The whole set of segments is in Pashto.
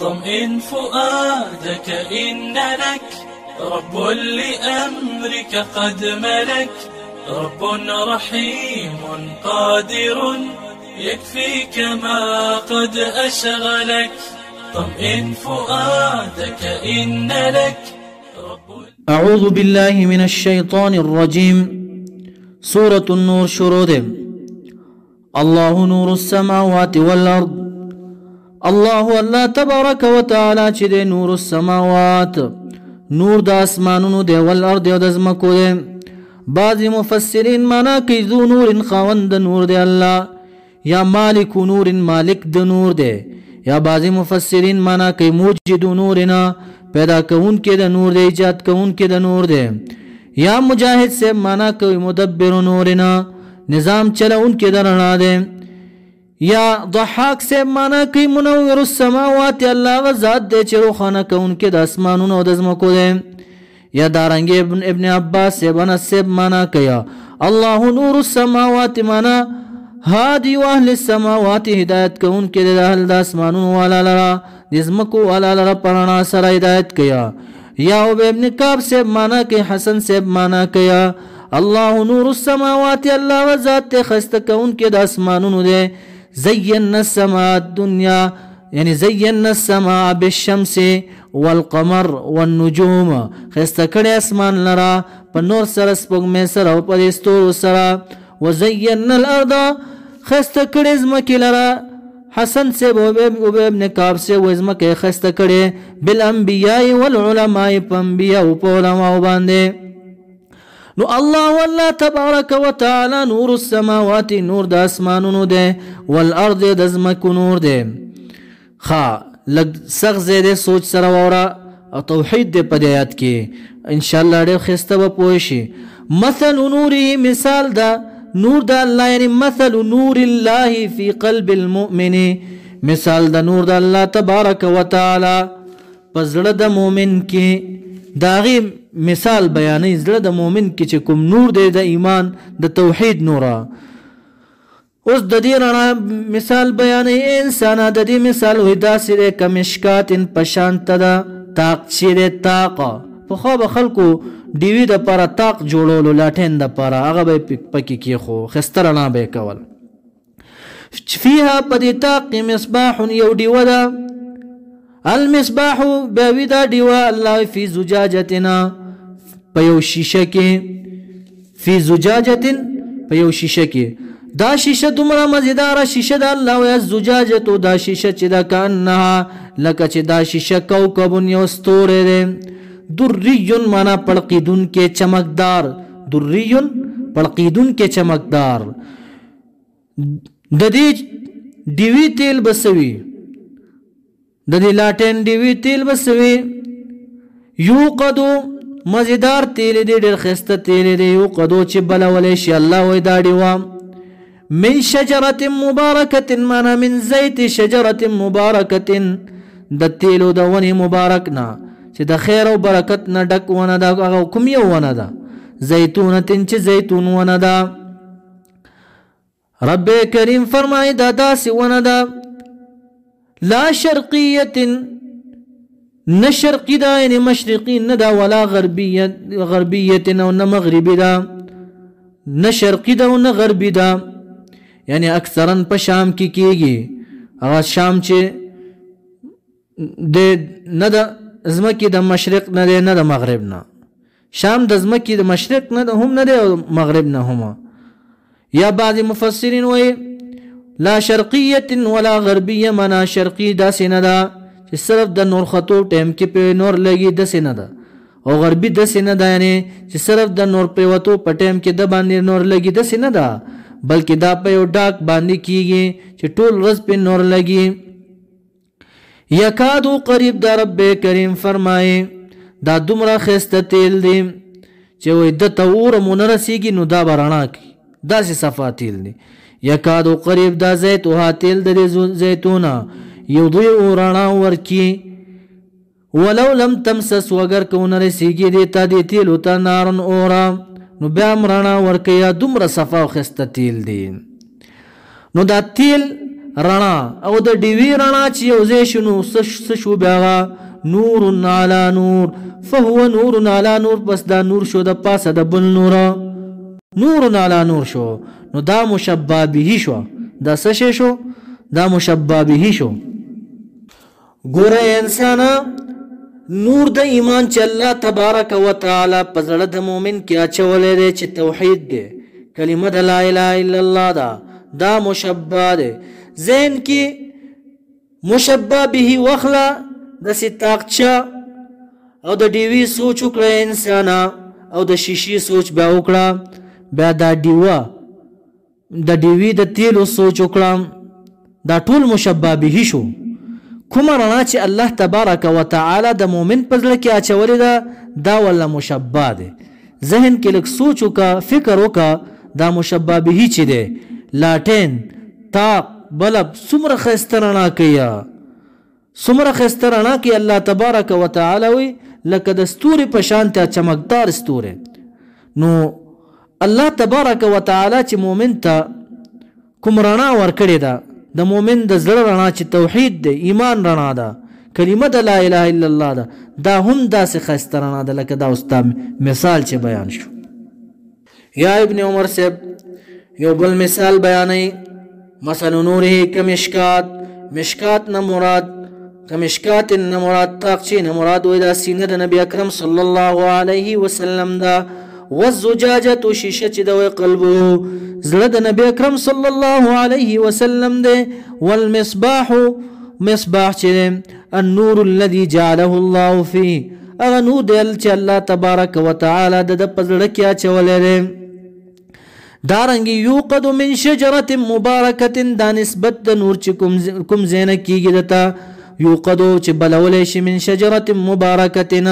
طمئن فؤادك إن لك رب لأمرك قد ملك رب رحيم قادر يكفيك ما قد أشغلك طمئن فؤادك إن لك أعوذ بالله من الشيطان الرجيم. سورة النور شروع. الله نور السماوات والأرض. الله تبارك وتعالى چه ده نور السماوات نور د اسمانونو ده والارض او د ځمکو ده. بعضی مفسرین معنا کوي ذو نور خاوند نور ده الله یا مالک نور مالک د نور ده. یا بعضی مفسرین معنا کوي موجد نورنا پیدا کون کے دا نور دے ایجاد کون کے دا نور دے. یا مجاہد سے مانا کوئی مدبر نورنا نظام چلا ان کے دا رنا دے. یا ضحاک سے مانا کوئی منور السماوات اللہ غزاد دے چلو خانہ کون کے دا اسمانون و دزمکو دے. یا دارنگ ابن عباس سے بنس سے مانا کیا اللہ نور السماوات مانا ہادی و اہل السماوات ہدایت کون کے دا اہل دا اسمانون والا لرا دزمکو والا لرا پرانا سر ہدایت کیا. یا ابن کعب سے مانا کہ حسن سے مانا کیا اللہ نور السماوات اللہ و ذات خست کون کے دا اسمانون دے. زینا السماء الدنیا یعنی زینا السماء بالشمس والقمر والنجوم خست کڑے اسمان لرا پر نور سر سپگ میں سر و پر استور سر. وزینا الارض خست کڑے ازمکی لرا حسن سے ابن کعب سے وزمک خست کڑے بالانبیاء والعلماء پانبیاء و علماء باندے. نو اللہ تبارک و تعالی نور السماوات نور دا اسمانونو دے والارض دزمک نور دے. لگ سخ زیدے سوچ سروورا توحید دے پدیات کی انشاءاللہ دے خستہ با پوشی. مثل نوری مثال دا نور دا اللہ یعنی مثل نور اللہ فی قلب المؤمن مثال دا نور دا اللہ تبارک و تعالی پزڑ دا مومن کی داغی مثال بیانی زڑ دا مومن کی چکم نور دے دا ایمان دا توحید نورا. اس دا دی رانا مثال بیانی انسانا دا دی مثال ہوئی دا سرے کمشکات ان پشانت دا تاق چیرے تاقا فخواب خلقو دیوی دا پارا تاق جوڑولو لاتین دا پارا آغا بے پکی کی خو خسترنا بے کول. فیها پدی تاق مصباح یو دیو دا المصباح بیوی دا دیو اللہ فی زجاجتنا پیو شیشہ کی فی زجاجتن پیو شیشہ کی دا شیشہ دمرا مزیدارا شیشہ دا اللہ وی الزجاجتو دا شیشہ چی دا کانہا لکا چی دا شیشہ کوکبن یو ستورے دے. دریون مانا پڑقیدن کے چمکدار دریون پڑقیدن کے چمکدار. ددی دیوی تیل بسوی ددی لاتین دیوی تیل بسوی یو قدو مزیدار تیل دی در خست تیل دی یو قدو چی بلا ولیشی اللہ وی داڑی وام من شجرت مبارکت مانا من زیت شجرت مبارکت دا تیلو دا ونی مبارکنا چی دا خیر و برکت نا ڈک وانا دا اگا کمیو وانا دا زیتونتن چی زیتون وانا دا. رب کریم فرمائی دا دا سی وانا دا لا شرقیت نشرقی دا یعنی مشرقی ندا ولا غربیت او نمغربی دا نشرقی دا و نغربی دا یعنی اکثرا پا شام کی کیگی اگا شام چی دے ندا ازمکی دا مشرق ندے نا دا مغرب نا شام دا ازمکی دا مشرق نا دا هم ندے مغرب نا هما. یا بعض مفسرین وی لا شرقیت ولا غربیت منا شرقی دا سی ندا چی صرف دا نور خطو ٹیم کی پہ نور لگی دا سی ندا او غربی دا سی ندا یعنی چی صرف دا نور پہ وطو پہ ٹیم کی دا باندی نور لگی دا سی ندا بلکہ دا پہ یو ڈاک باندی کی گی چی طول رز پہ نور لگی. یکادو قریب دا رب کریم فرمائے دا دمرا خیست تیل دی چوئی دا تاور منرسی گی نو دا برانا کی دا سی صفا تیل دی. یکادو قریب دا زیتوها تیل دا دی زیتونا یضیعو رانا ورکی ولو لم تمسس وگر کونرسی گی دیتا دی تیلو تا نارن اورا نو بیام رانا ورکی یا دمرا صفا و خیست تیل دی. نو دا تیل رڼا او د ډیوی رڼا چې یو ځای شو نو څه شو بیا هغه نور علی نور فهو نور علی نور بس دا نور شو د پاسه د بل نور علی نور شو نو دا مشبه به شو دا څه شی شو دا مشبه به شو ګوره انسان نور د ایمان چې الله تبارک وتعالی په زړه د مؤمن کې اچولی دی چې توحید دی کلمه د لا اله الا الله دا مشبه دی ذهن کې مشبه به وخله داسې تاقچه او د ډیوي سوچ وکړه انسان او د شیشې سوچ بیا وکړه بیا دا ډیوه د ډیوي د تیلو سوچ وکړه دا ټول مشبه به شو کومه رڼا چې الله تبارک وتعالی د مؤمن په زړه کې اچولې ده دا ولا مشبه دی ذهن کې لږ سوچ وکړه فکر وکړه دا مشبه به چې دی لاټین تاق بلب څومره ښایسته رڼا کوي څومره ښایسته رڼا کوي الله تبارک وتعالی وی لکه د ستوري په شان ته چمکدار ستوری نو الله تبارک وتعالی چې مؤمن ته کوم رڼا ورکړې ده د مؤمن د زړه رڼا چې توحید دی ایمان رڼا ده کلمه د لا اله الا الله ده دا هم داسې ښایسته رڼا ده لکه دا اوس تا مثال چې بیان شو یا ابن عمر صاحب یو بل مثال بیانوي مثل نوره کمشکات نه مراد کمشکات نه مراد تاقچې نه مراد وایي دا سینه د نبی اکرم صلی الله علیه وسلم ده والزجاجة شیشه چې د قلبه زړه د نبی اکرم صلی الله علیه وسلم دی والمصباح مصباح چې النور الذي جعله الله فيه هغه نور دی چې الله تبارک وتعالی د په زړه کې اچولی دی دارنګې یوقد من شجرة مبارکة دا نسبت د نور چې کوم ځای نه کېږي دته یوقدو چې بلولی شي من شجرة مبارکة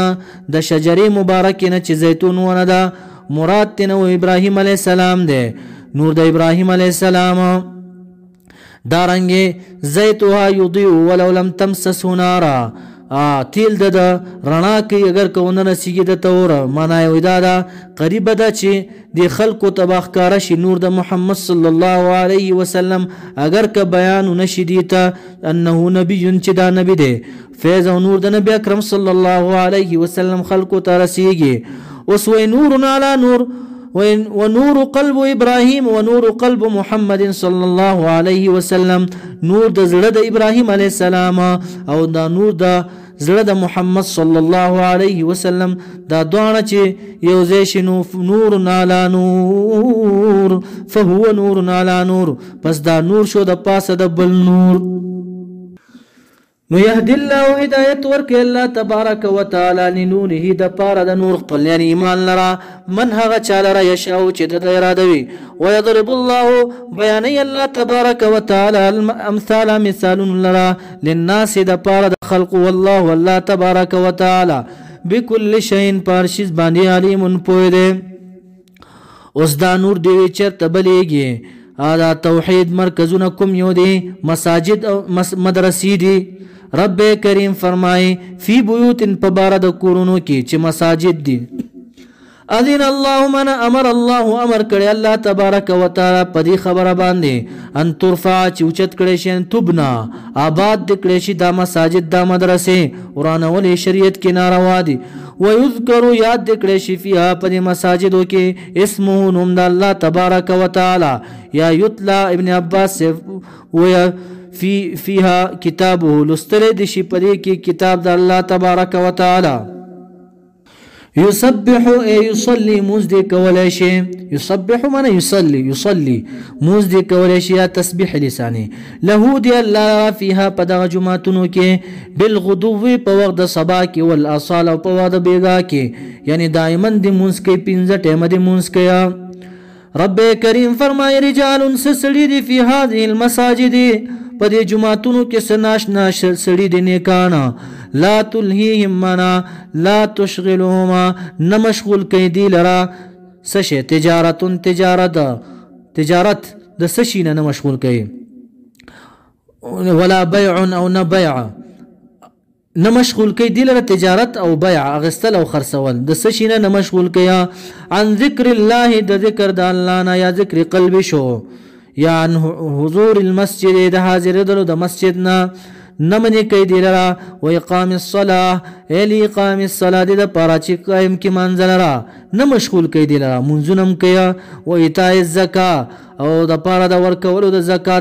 د شجرې مبارکې نه چې زیتون ونه ده مراد تنه ابراهیم علیه السلام دی نور د ابراهیم علیه السلام دارنګې زیتها یضیء ولو لم تمسسه نارا تیل د رڼا کوي اگر که ونه رسیږي د توره معنا یې دا ده قریبه ده چې د خلکو ته به ښکاره شي نور د محمد صلی الله علیه وسلم اگر که بیان نشي دي ته انه نبی چې دا نبی دی فیض او نور د نبی اکرم صلی الله علیه وسلم خلکو ته رسیږي اوس وی نور علی نور ونور قلب ابراهيم ونور قلب محمد صلى الله عليه وسلم نور د زړه د ابراهيم عليه السلام او دا نور د زړه د محمد صلى الله عليه وسلم دا دوانه چې یو ځای شي نور علی نور فهو نور علی نور پس دا نور شو د پاسه د بل نور نو يهدي الله هدايت ورك الله تبارك وتعالى لنوره د پاره د نور خپل یعنی ایمان لرا من هغه چاله را یشاو چې د اراده وي ويضرب الله بیان الله تبارك وتعالى الامثال مثال لرا للناس د پاره د خلق والله والله تبارك وتعالى بكل شيء پارشز باندې علیم پوی دی اوس دا نور دی چرته بلیږي دا توحید مرکزونه کوم یو دی مساجد او مدرسې دي رب کریم فرمای فی بیوت پبارد کورونو کی چې مساجد دي اذن الله من امر الله امر کړي الله تبارک وتعالى پدې خبره باندې ان ترفع چې اوچت کړي شي تبنا آباد کړي شي دا مساجد دا مدرسې ورانولې شریعت کې ناروا دي ويذكر یاد کړي شي فيها پدې مساجدو کې اسمه نوم د الله تبارک وتعالى یا یتلا ابن عباس و فيها كتابه لسترد شي پدې کې کتاب د الله تبارک وتعالى يسبح يصلي مزد كولاشي يسبح من يصلي مزد كولاشي تسبيح لساني له دي الله فيها پدغه جمعتونو کې بالغدو په وخت د صبا کې والاصال او په وخت د بیګا کې یعنی دائما د مونږ کې 15 ټیم د مونږ کې رب کریم فرمای رجال سسړي دي في هذه المساجد پدې جمعتونو کې سناشنا سړي دي نیکانا لا تلهيهم منا لا تشغلهما نمشغول کوي دي لرا سشه تجارت د سشي نه مشغول کوي ولا بيع او نبيع نمشغول کوي دي لرا تجارت او بيع اغستل او خرڅول د سشي نه مشغول کوي عن ذکر الله د ذکر د الله نه یا ذکر قلب شو یا عن حضور المسجد د حاضر دلو د مسجد نه نمنی کوي دی لرا و اقام الصلاة ایلی اقام الصلاة دی دا پارا چی قائم کی منزل را نمشغول کوي دی لرا منزونم کیا و ایتاء الزکاة او د پارا د ورکولو د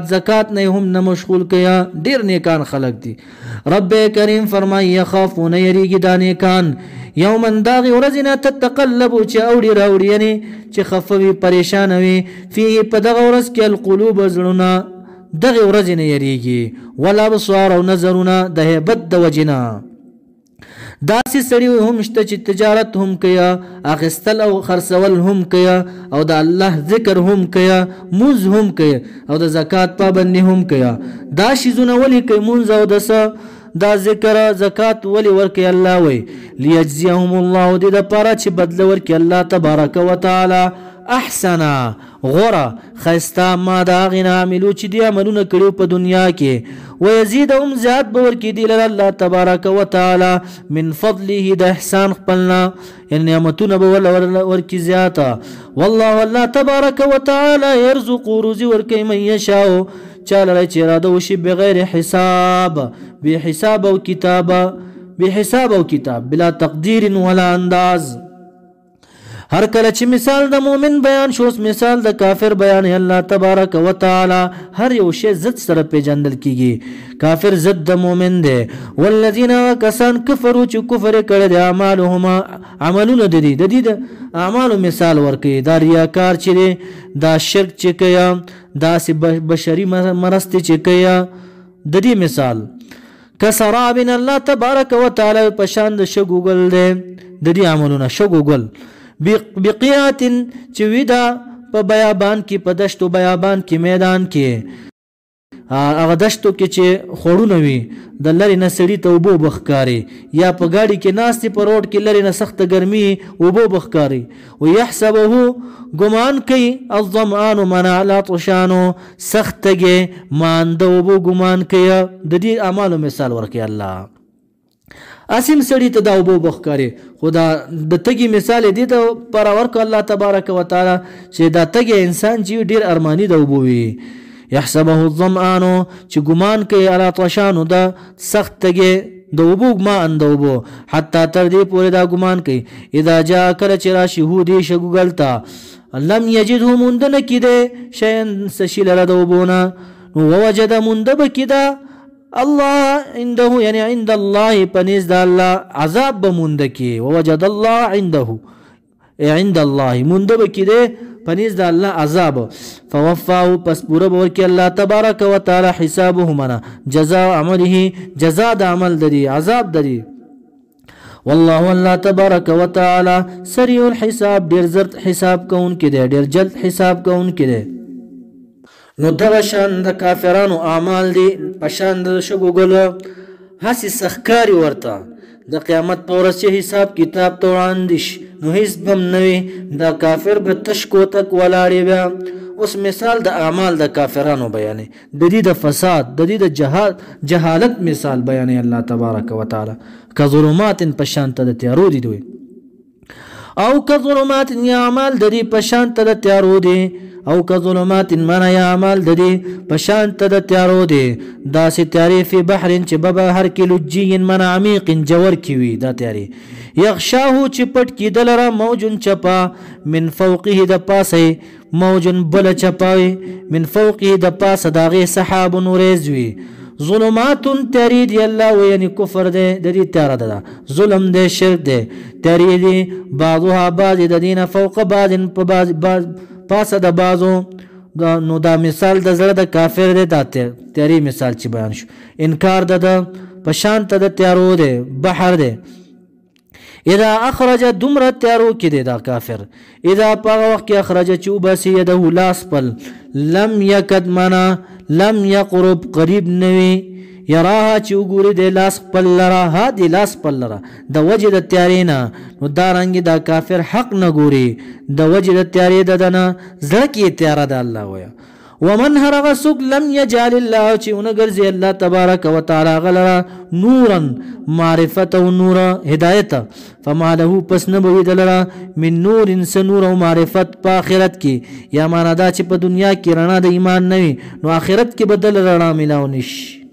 زکات نه هم نمشغول کیا ډیر نیکان خلق دی رب کریم فرمای یخافون یریږي دا نیکان یومن داغی ورزنا تتقلبو چه اوڑی راوڑی یعنی چه خفوی پریشانوی فیه پا دغا ورز که القلوب زلونا دغی ورزنا یریگی ولا بصوار و نظرونا ده بد دو جنا داسی سڑیوی هم شتا چه تجارت هم کیا اخستل او خرسول هم کیا او دا اللہ ذکر هم کیا موز هم کیا او دا زکاة پابندی هم کیا دا شیزون ولی کئی منز او دسا دا ذکر زکات ولی ورکی اللہ وی لیجزیهم اللہ دی دا پارا چی بدل ورکی اللہ تبارک و تعالی احسنا غورا خیستا ما دا آغینا عملو چی دی عملون کریو پا دنیا کی ویزیدهم زیاد بورکی دی اللہ تبارک و تعالی من فضله دا احسان خپلنا یعنی نعمتون ورکی زیادا واللہ اللہ تبارک و تعالی یرزقو روزی ورکی من یشاو چال رای چی راده وشی بغیر حساب بحساب و کتاب بلا تقدیر ولا انداز ہر کله چې مثال د مومن بیان شوس مثال د کافر بیان الله تبارک و تعالی هر یو شی ضد سره پیژندل کیږي کافر ضد د مومن دی والذین کسان کفروا چې کفر کړي د اعمالهما عملونه د دې د اعمالو مثال ورکي دا ریاکار چې دا شرک چې کیا دا سی بشری مرست چې کیا د دې مثال کسراب الله تبارک و تعالی پشان د شګوګل دی د دې عملونه شګوګل بقیات چویدا په بیابان کې په دشتو بیابان کې میدان کې هغه دشتو کې چې خوړونه وي د لری نه سړی ته اوبو بخکاری یا په گاډي کې ناستې په روډ کې لری نه سخت ګرمي اوبو بخکاری او يحسبه ګمان کوي الظمآن من على طشانو سختګي مان د اوبو ګمان کوي د دې اعمالو مثال ورکي الله اسیم سړی ته دا اوبو بخکاری خدا د تګي مثال دی ته پر ورک الله تبارک و تعالی چې دا تګي انسان چې ډیر ارمانی د اوبو وي يحسبه الظمآن چې ګمان کوي علی طشانو دا سخت تګي د اوبو ما اندوبو حتی تر دې پورې دا ګمان کوي اذا جاء کله چې راشي هودي شګوګلتا لم یجده مندنه کیده شین سشیل را د اوبونا ووجد مندب کیده الله عنده يعني عند الله پنیز دا الله عذاب بمندکی ووجد الله عنده عند الله مندب کده پنیز دا الله عذاب فوفاه پس پورا بورکی الله تبارک و تعالی حسابه منا جزاء عمله جزاء دا عمل دری عذاب دری والله الله تبارک و تعالی سریع الحساب دیر زرد حساب کون کده دیر جلد حساب کون کده نو دغه شان د کافرانو اعمال دي پشان د شګوګل هسي سخکاری ورته د قیامت پر ورځ حساب کتاب ته وړاندیش نو هیڅ بم نوي د کافر به تشکو تک ولاړی بیا اوس مثال د اعمال د کافرانو بیانې د دې د فساد د دې د جهالت مثال بیانې الله تبارک و تعالی کظلمات پشان ته د تیارو دي دوی او کظلمات یا اعمال د دې پشان ته د تیارو دي او کظلمات منا یا عمل د دې پشان ته د تیارو دي دا سي تیاری فی بحر چې ببحر کې لجی من عمیق جوور کی وی دا تیاری یغشاه چې پټ کی دلرا موجن چپا من فوقه د پاسه موجن بل چپاوي من فوقه د پاسه داغه سحاب نورزوي ظلمات تیاری دی الله ویني کفر دی د دې تیار ده ظلم دی شرک دی تیاری دی بعضها بعض د دینه فوق بعض په بعض پاسه د بازو نو دا مثال د زړه د کافر دی دا تیاری مثال چې بیان شو انکار د پشان ته د تیارو دی بحر دی اذا اخرج دمر تیارو کې دی دا کافر اذا پاغه وخت کې اخرج چې وباسي يده لاس پل لم يكد منا لم يقرب قریب نوي یراها چې وګوري د لاس پل لرا ها د لاس پل لرا د وجه د تیارینا نو دا رنګ دا کافر حق نه ګوري د وجه د تیاری د دنه زړه کې تیار د الله ویا ومن هرغ سوک لم یجعل الله چې ونګرځي الله تبارک وتعالی غلرا نورا معرفت او نور هدایت فما له پس نبوي دلرا من نور سنور او معرفت په آخرت کې یا معنا دا چې په دنیا کې رڼا د ایمان نه وي نو آخرت کې بدل رڼا ملاو نشي